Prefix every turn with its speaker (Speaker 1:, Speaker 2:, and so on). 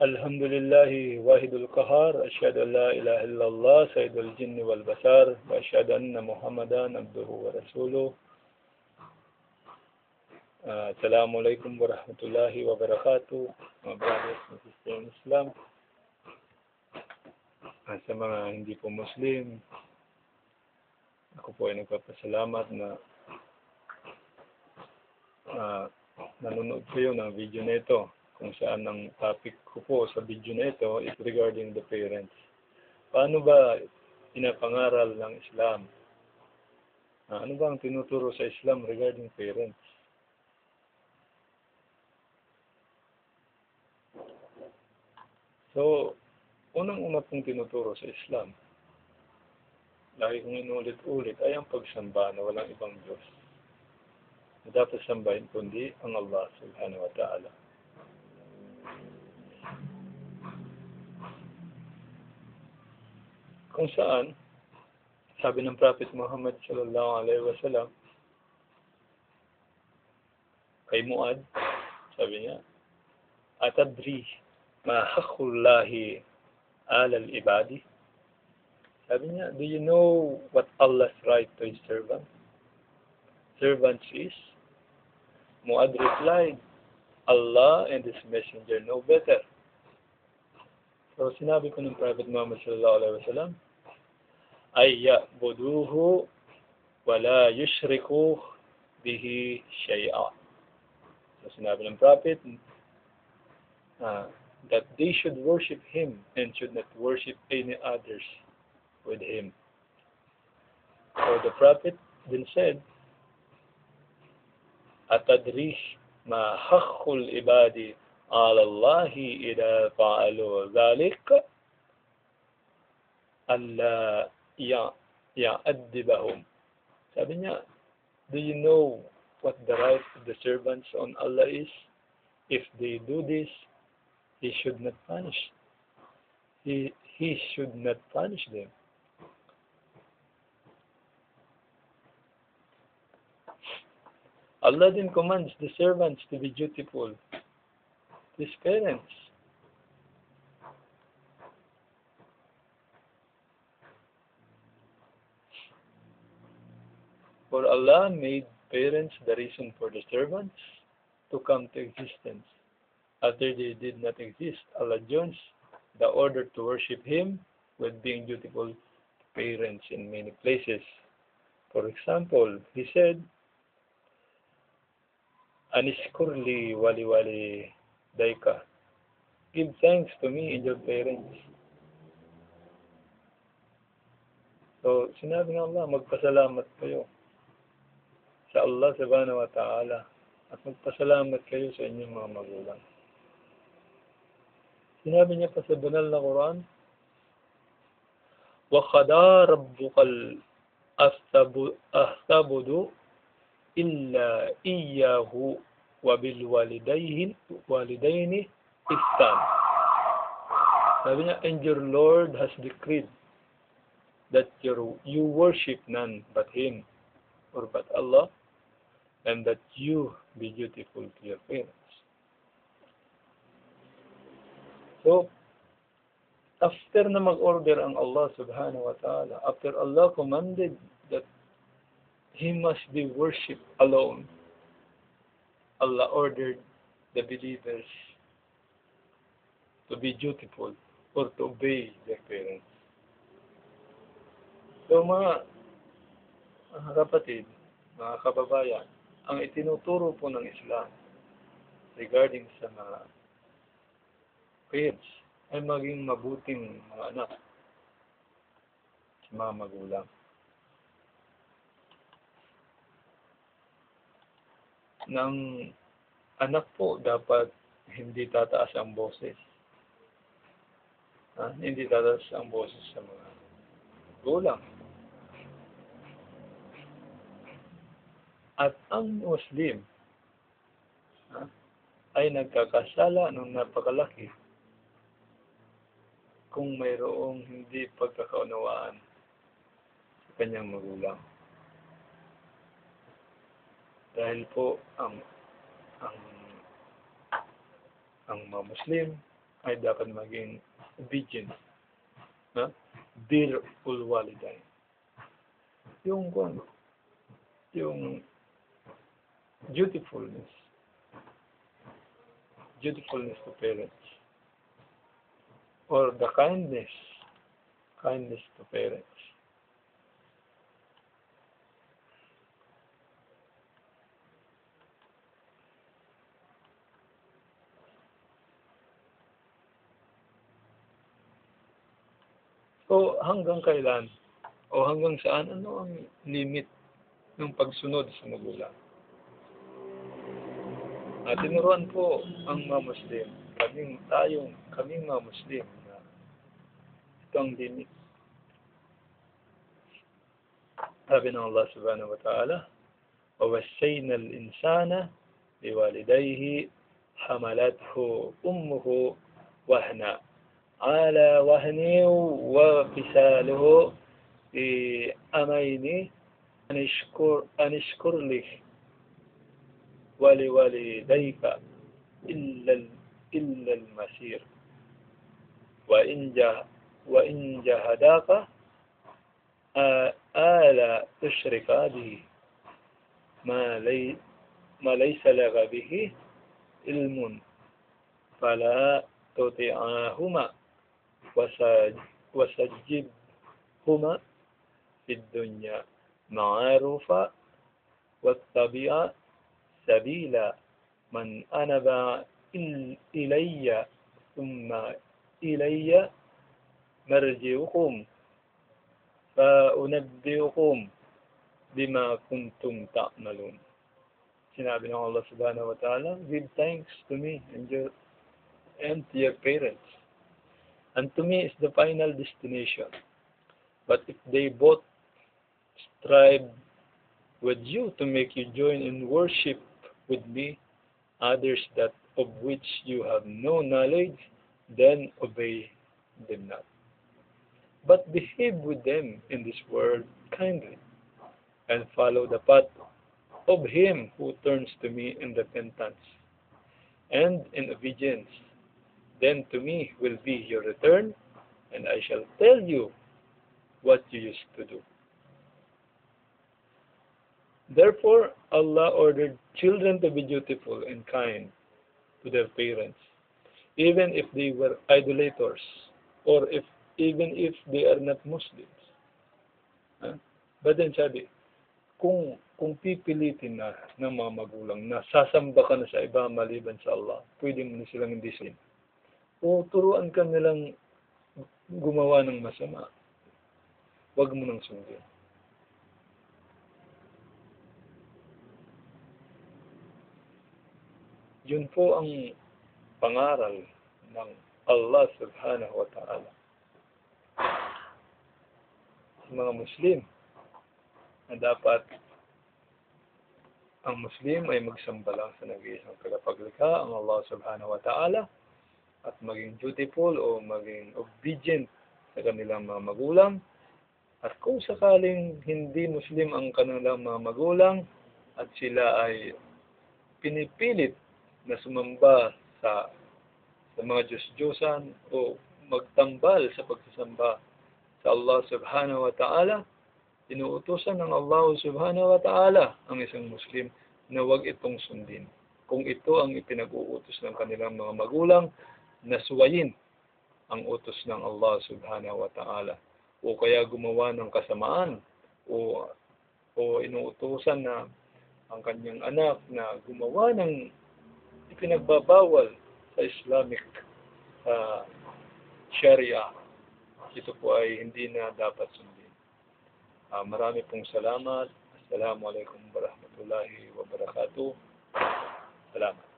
Speaker 1: الحمد لله واحد القهار أشهد أن لا إله إلا الله سيد الجن والبشر وأشهد أن محمدا عبده ورسوله السلام عليكم ورحمة الله وبركاته mga brothers and sisters in Islam sa mga hindi po Muslim, ako po ay nagpapasalamat na nanonood kayo ng video na ito, kung saan ang topic ko po sa video na ito is regarding the parents. Paano ba pinapangaral ng Islam? Ano ba ang tinuturo sa Islam regarding parents? So, unang-una pong tinuturo sa Islam, lagi kong inulit-ulit, ay ang pagsamba na walang ibang Diyos na dapat sambahin kundi ang Allah subhanahu wa ta'ala. Kung saan, sabi ng Prophet Muhammad sallallahu alaihi wasallam kay Muad, sabi niya, "Atadri ma haqqullahi 'ala al-ibadi?" Sabi niya, "Do you know what Allah's right to His servants is?" Muad replied, "Allah and His Messenger know better." So sinabi ko ng Prophet Muhammad sallallahu alaihi wasallam, ay ya'buduhu wa la yushriku bihi shay'a. So sinabi ng Prophet that they should worship Him and should not worship any others with Him. So the Prophet then said, "Atadri ma haqqul ibadi ala Allahi idha fa'alu dhalik alla ya'addibahum." Sabi niya, "Do you know what the right of the servants on Allah is? If they do this, He should not punish. He should not punish them." Allah then commands the servants to be dutiful to His parents. For Allah made parents the reason for the servants to come to existence. After they did not exist, Allah joins the order to worship Him with being dutiful to parents in many places. For example, He said, "Anishkurli wali daika." Give thanks to me and your parents. So, sinabi ng Allah, magpasalamat kayo sa Allah subhanahu wa ta'ala at magpasalamat kayo sa inyong mga magulang. Sinabi niya pa sa banal na Quran, وَقَضَى رَبُّكَ الْأَحْتَبُدُ إِلَّا إِيَّهُ وَبِالْوَالِدَيْنِ إِحْسَانًا. Sabi niya, and your Lord has decreed that you worship none but Him or but Allah, and that you be dutiful to your parents. So, after na mag-order ang Allah subhanahu wa ta'ala, after Allah commanded that He must be worshipped alone, Allah ordered the believers to be dutiful or to obey their parents. So mga kapatid, mga kababayan, ang itinuturo po ng Islam regarding sa mga parents ay maging mabuting mga anak sa mga magulang. Ng anak po dapat hindi tataas ang boses. Hindi tataas ang boses sa mga magulang. At ang Muslim ay nagkakasala ng napakalaki kung mayroong hindi pagkakaunawaan sa kanyang magulang. Dahil po ang mga Muslim ay dapat maging obedient. Ha? Birrul walidain. Yung dutifulness to parents, or the kindness to parents. So, hanggang kailan? O hanggang saan? Ano ang limit ng pagsunod sa magulang? At tinuruan po ang mga Muslim, kaming mga Muslim, na ito ang limit. Sabi ng Allah subhanahu wa ta'ala, وَوَسَّيْنَا الْإِنسَانَ بِوَالِدَيْهِ حَمَلَتْهُ أُمُّهُ وَهْنًا عَلَى وَهْنٍ وَفِصَالُهُ فِي عَامَيْنِ أَنِ اشْكُرْ لِي وَلِوَالِدَيْكَ إِلَّا الْمَصِيرَ وَإِنْ جَاهَدَاكَ أَلَّا تُشْرِكَ بِي ما ليس لك به علم فلا تطعهما وسجبهما في الدنيا معروفا واتبع سبيل من أناب إلي ثم إلي مرجعكم فأنبئكم bima kuntum ta'malun. Sinabi ng Allah subhanahu wa ta'ala, give thanks to me and to your parents. And to me is the final destination. But if they both strive with you to make you join in worship with me, others that of which you have no knowledge, then obey them not. But behave with them in this world kindly, and follow the path of him who turns to me in repentance and in obedience. Then to me will be your return, and I shall tell you what you used to do. Therefore, Allah ordered children to be dutiful and kind to their parents, even if they were idolaters, or even if they are not Muslims. But then sabi, kung pipilitin na ng mga magulang na sasamba ka na sa iba maliban sa Allah, pwede mo na silang hindi sin. O turuan ka nilang gumawa ng masama, huwag mo nang sundin. Yun po ang pangaral ng Allah subhanahu wa ta'ala sa mga Muslim, na dapat ang Muslim ay magsamba lang sa nag-iisang tagapaglikha, ang Allah subhanahu wa ta'ala, at maging dutiful o maging obedient sa kanilang mga magulang. At kung sakaling hindi Muslim ang kanilang mga magulang at sila ay pinipilit na sumamba sa mga Diyos-Diyosan o magtambal sa pagsasamba sa Allah subhanahu wa ta'ala, inuutosan ng Allah subhanahu wa ta'ala ang isang Muslim na huwag itong sundin. Kung ito ang ipinag-uutos ng kanilang mga magulang, na suwayin ang utos ng Allah subhanahu wa ta'ala. O kaya gumawa ng kasamaan, o inuutosan na ang kanyang anak na gumawa ng ipinagbabawal sa Islamic Sharia. Ito po ay hindi na dapat sundin. Marami pong salamat. Assalamualaikum warahmatullahi wabarakatuh. Salamat.